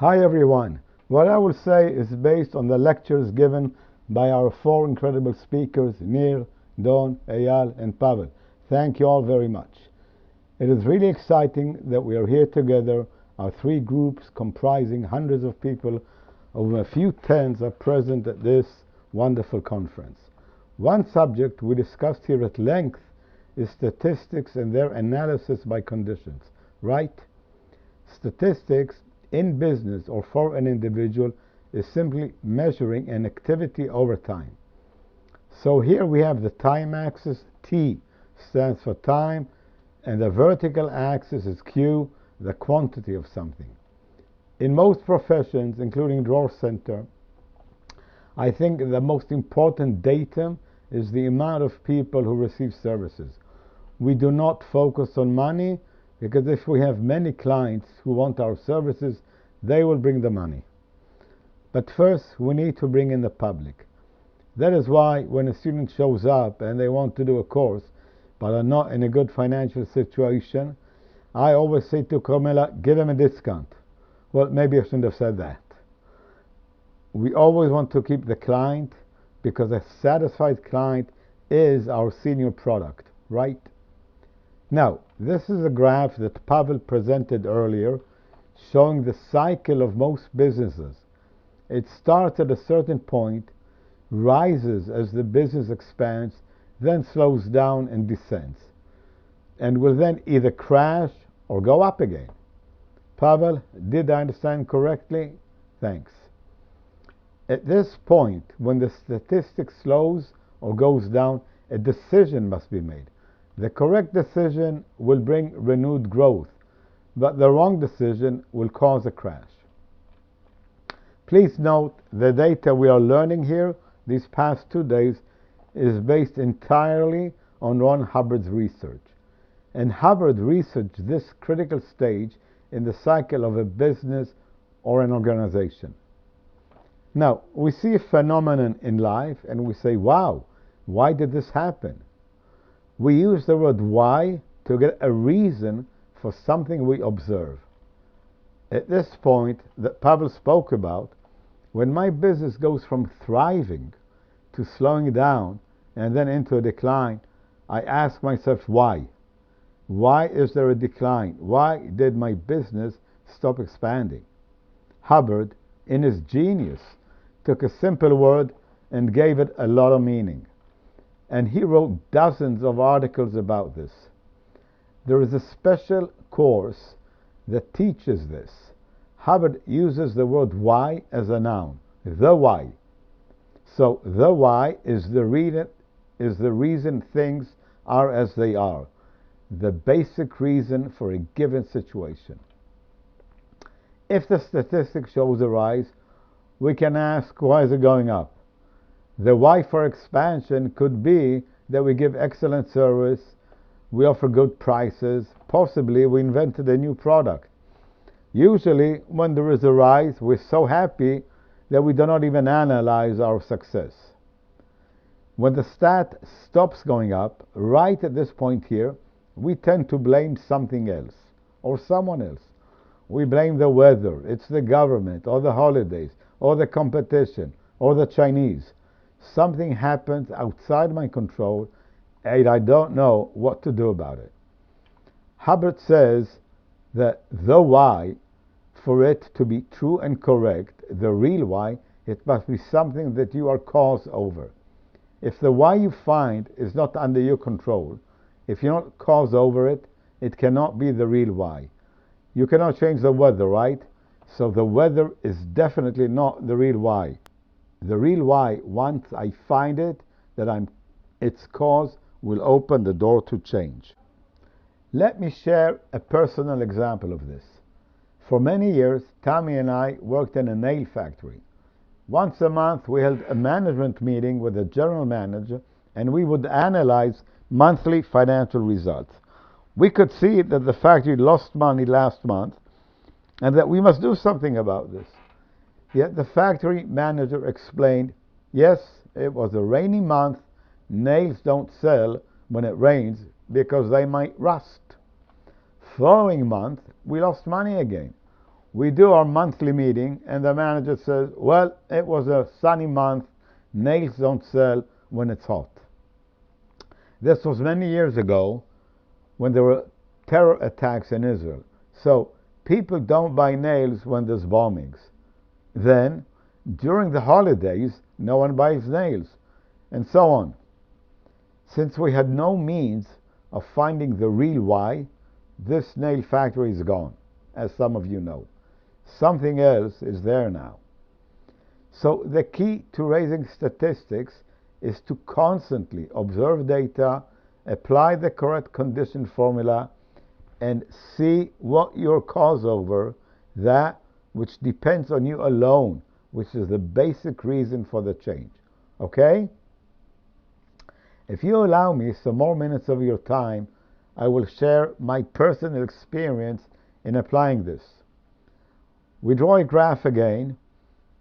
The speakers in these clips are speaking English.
Hi everyone. What I will say is based on the lectures given by our four incredible speakers, Nir, Don, Eyal, and Pavel. Thank you all very much. It is really exciting that we are here together. Our three groups comprising hundreds of people, over a few tens are present at this wonderful conference. One subject we discussed here at length is statistics and their analysis by conditions, right? Statistics in business or for an individual is simply measuring an activity over time. So here we have the time axis. T stands for time, and the vertical axis is Q, the quantity of something. In most professions, including Dror Center, I think the most important datum is the amount of people who receive services. We do not focus on money, because if we have many clients who want our services, they will bring the money. But first, we need to bring in the public. That is why when a student shows up and they want to do a course, but are not in a good financial situation, I always say to Carmela, give them a discount. Well, maybe I shouldn't have said that. We always want to keep the client, because a satisfied client is our senior product, right? Now, this is a graph that Pavel presented earlier, showing the cycle of most businesses. It starts at a certain point, rises as the business expands, then slows down and descends, and will then either crash or go up again. Pavel, did I understand correctly? Thanks. At this point, when the statistic slows or goes down, a decision must be made. The correct decision will bring renewed growth, but the wrong decision will cause a crash. Please note the data we are learning here these past 2 days is based entirely on Ron Hubbard's research. And Hubbard researched this critical stage in the cycle of a business or an organization. Now, we see a phenomenon in life and we say, wow, why did this happen? We use the word why to get a reason for something we observe. At this point that Pavel spoke about, when my business goes from thriving to slowing down and then into a decline, I ask myself why. Why is there a decline? Why did my business stop expanding? Hubbard, in his genius, took a simple word and gave it a lot of meaning. And he wrote dozens of articles about this. There is a special course that teaches this. Hubbard uses the word why as a noun, the why. So the why is the reason things are as they are, the basic reason for a given situation. If the statistic shows a rise, we can ask, why is it going up? The why for expansion could be that we give excellent service, we offer good prices, possibly we invented a new product. Usually, when there is a rise, we're so happy that we do not even analyze our success. When the stat stops going up, right at this point here, we tend to blame something else or someone else. We blame the weather, it's the government, or the holidays, or the competition, or the Chinese. Something happens outside my control, and I don't know what to do about it. Hubbard says that the why, for it to be true and correct, the real why, it must be something that you are cause over. If the why you find is not under your control, if you're not cause over it, it cannot be the real why. You cannot change the weather, right? So the weather is definitely not the real why. The real why, once I find it, that its cause will open the door to change. Let me share a personal example of this. For many years, Tammy and I worked in a nail factory. Once a month, we held a management meeting with the general manager, and we would analyze monthly financial results. We could see that the factory lost money last month, and that we must do something about this. Yet the factory manager explained, yes, it was a rainy month, nails don't sell when it rains because they might rust. Following month, we lost money again. We do our monthly meeting, and the manager says, well, it was a sunny month. Nails don't sell when it's hot. This was many years ago when there were terror attacks in Israel. So people don't buy nails when there's bombings. Then, during the holidays, no one buys nails, and so on. Since we had no means of finding the real why, this nail factory is gone, as some of you know. Something else is there now. So the key to raising statistics is to constantly observe data, apply the correct condition formula, and see what your cause over, that which depends on you alone, which is the basic reason for the change. Okay? If you allow me some more minutes of your time, I will share my personal experience in applying this. We draw a graph again,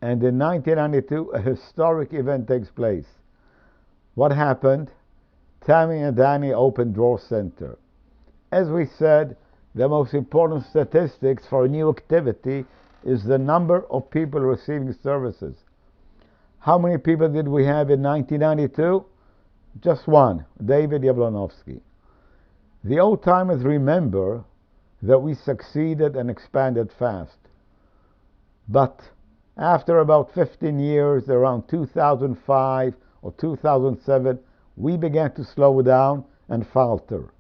and in 1992 a historic event takes place. What happened? Tammy and Danny opened Dror Center. As we said, the most important statistics for a new activity is the number of people receiving services. How many people did we have in 1992? Just one, David Yablonowski. The old-timers remember that we succeeded and expanded fast. But after about 15 years, around 2005 or 2007, we began to slow down and falter.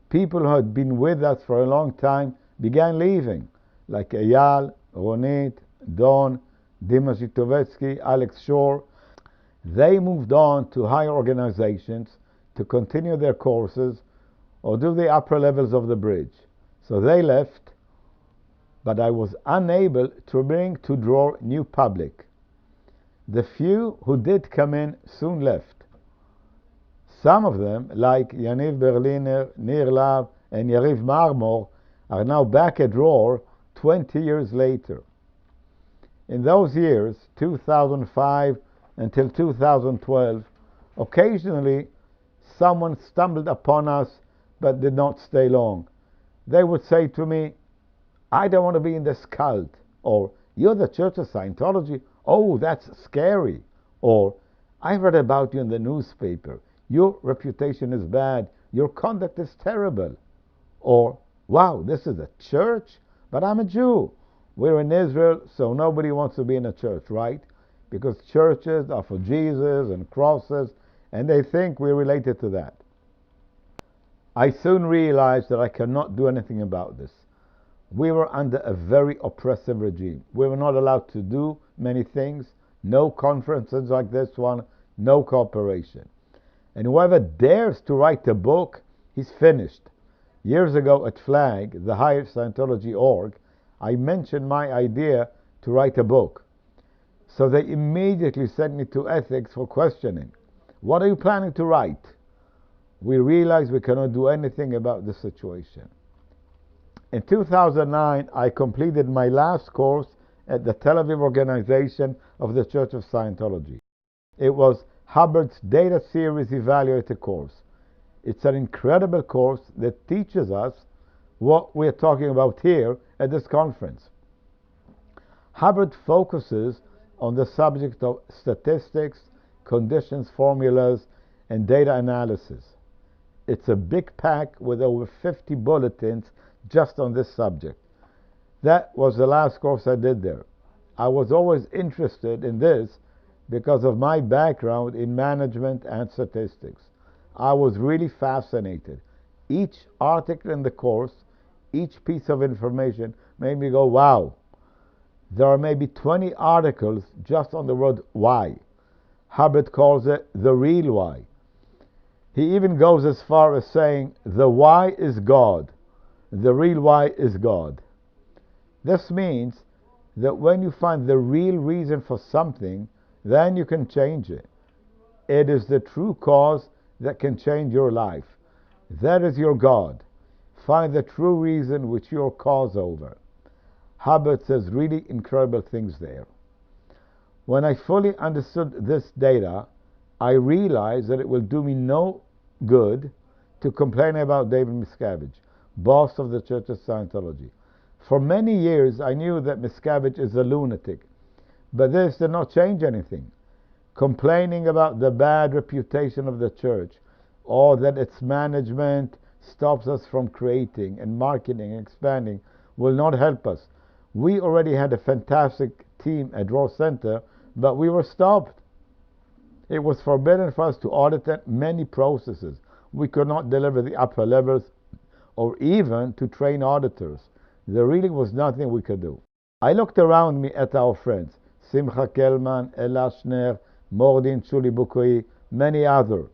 People who had been with us for a long time began leaving, like Eyal, Ronit, Don, Dima Zhitovetsky, Alex Shore. They moved on to higher organizations to continue their courses or do the upper levels of the bridge. So they left, but I was unable to bring to Dror new public. The few who did come in soon left. Some of them, like Yaniv Berliner, Nir Lav, and Yariv Marmor, are now back at Dror 20 years later. In those years, 2005 until 2012, occasionally someone stumbled upon us but did not stay long. They would say to me, I don't want to be in this cult, or you're the Church of Scientology, oh, that's scary, or I read about you in the newspaper, your reputation is bad, your conduct is terrible, or wow, this is a church, but I'm a Jew. We're in Israel, so nobody wants to be in a church, right? Because churches are for Jesus and crosses, and they think we're related to that. I soon realized that I cannot do anything about this. We were under a very oppressive regime. We were not allowed to do many things, no conferences like this one, no cooperation. And whoever dares to write a book, he's finished. Years ago at FLAG, the highest Scientology org, I mentioned my idea to write a book. So they immediately sent me to ethics for questioning. What are you planning to write? We realized we cannot do anything about the situation. In 2009, I completed my last course at the Tel Aviv organization of the Church of Scientology. It was Hubbard's Data Series Evaluator course. It's an incredible course that teaches us what we're talking about here at this conference. Hubbard focuses on the subject of statistics, conditions, formulas, and data analysis. It's a big pack with over 50 bulletins just on this subject. That was the last course I did there. I was always interested in this because of my background in management and statistics. I was really fascinated. Each article in the course, each piece of information made me go, wow. There are maybe 20 articles just on the word why. Hubbard calls it the real why. He even goes as far as saying the why is God. The real why is God. This means that when you find the real reason for something, then you can change it. It is the true cause that can change your life. That is your God. Find the true reason which your cause over. Hubbard says really incredible things there. When I fully understood this data, I realized that it will do me no good to complain about David Miscavige, boss of the Church of Scientology. For many years I knew that Miscavige is a lunatic, but this did not change anything. Complaining about the bad reputation of the church, or that its management stops us from creating and marketing and expanding, will not help us. We already had a fantastic team at Dror Center, but we were stopped. It was forbidden for us to audit many processes. We could not deliver the upper levels or even to train auditors. There really was nothing we could do. I looked around me at our friends, Simcha Kelman, Ella Schner, Mordin Chuli, many other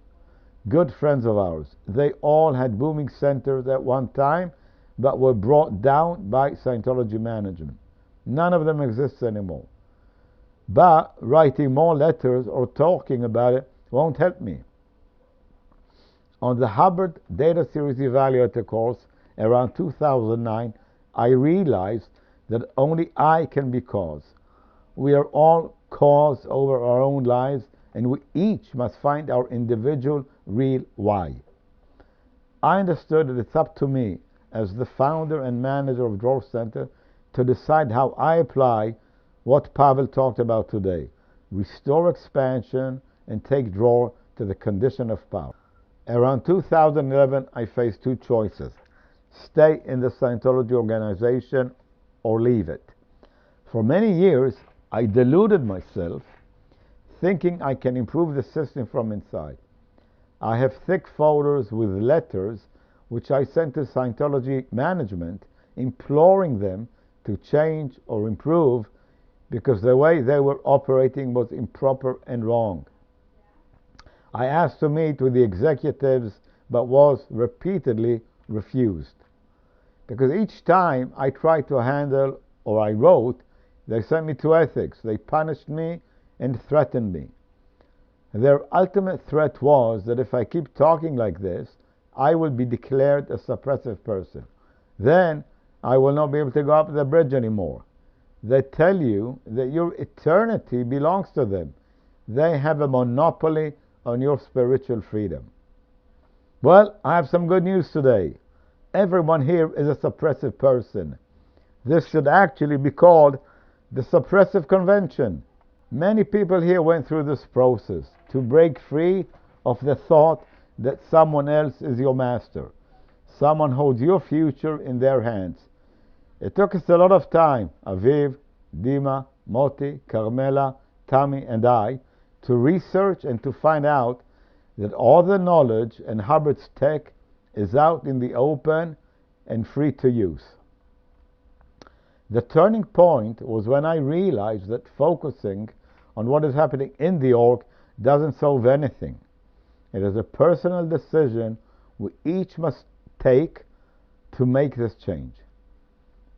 good friends of ours. They all had booming centers at one time, but were brought down by Scientology management. None of them exists anymore. But writing more letters or talking about it won't help me. On the Hubbard Data Series Evaluator course around 2009, I realized that only I can be cause. We are all cause over our own lives, and we each must find our individual real why. I understood that it's up to me, as the founder and manager of Dror Center, to decide how I apply what Pavel talked about today: restore expansion and take Dror to the condition of power. Around 2011, I faced two choices: stay in the Scientology organization or leave it. For many years, I deluded myself, thinking I can improve the system from inside. I have thick folders with letters which I sent to Scientology management, imploring them to change or improve, because the way they were operating was improper and wrong. I asked to meet with the executives, but was repeatedly refused. Because each time I tried to handle or I wrote, they sent me to ethics. They punished me and threatened me. Their ultimate threat was that if I keep talking like this, I will be declared a suppressive person. Then I will not be able to go up the bridge anymore. They tell you that your eternity belongs to them. They have a monopoly on your spiritual freedom. Well, I have some good news today. Everyone here is a suppressive person. This should actually be called the Suppressive Convention. Many people here went through this process to break free of the thought that someone else is your master. Someone holds your future in their hands. It took us a lot of time, Aviv, Dima, Moti, Carmela, Tammy, and I, to research and to find out that all the knowledge and Hubbard's tech is out in the open and free to use. The turning point was when I realized that focusing on what is happening in the org doesn't solve anything. It is a personal decision we each must take to make this change.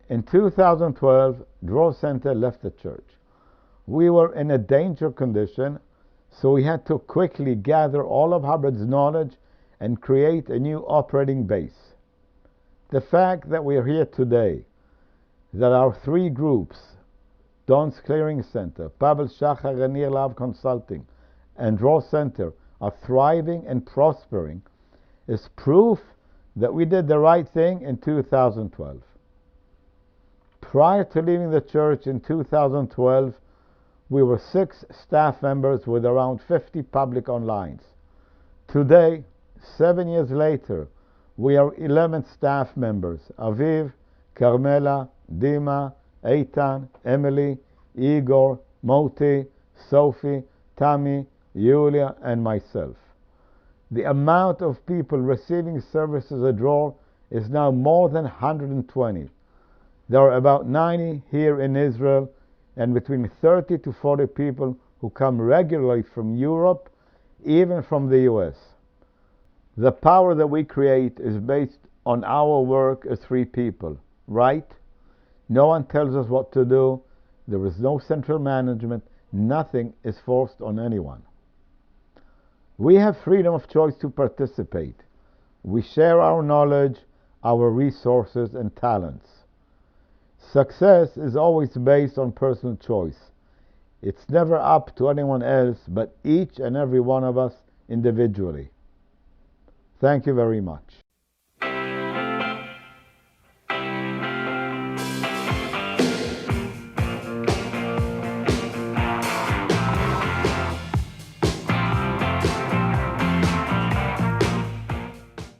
In 2012, Dror Center left the church. We were in a danger condition, so we had to quickly gather all of Hubbard's knowledge and create a new operating base. The fact that we are here today, that our three groups, Don's Clearing Center, Pavel Shachar and Nir Lahav Consulting, and Dror Center, are thriving and prospering, is proof that we did the right thing in 2012. Prior to leaving the church in 2012, we were 6 staff members with around 50 public onlines. Today, 7 years later, we are 11 staff members: Aviv, Carmela, Dima, Eitan, Emily, Igor, Moti, Sophie, Tammy, Yulia, and myself. The amount of people receiving services at Dror is now more than 120. There are about 90 here in Israel, and between 30 to 40 people who come regularly from Europe, even from the US. The power that we create is based on our work as three people, right? No one tells us what to do. There is no central management. Nothing is forced on anyone. We have freedom of choice to participate. We share our knowledge, our resources, and talents. Success is always based on personal choice. It's never up to anyone else but each and every one of us individually. Thank you very much.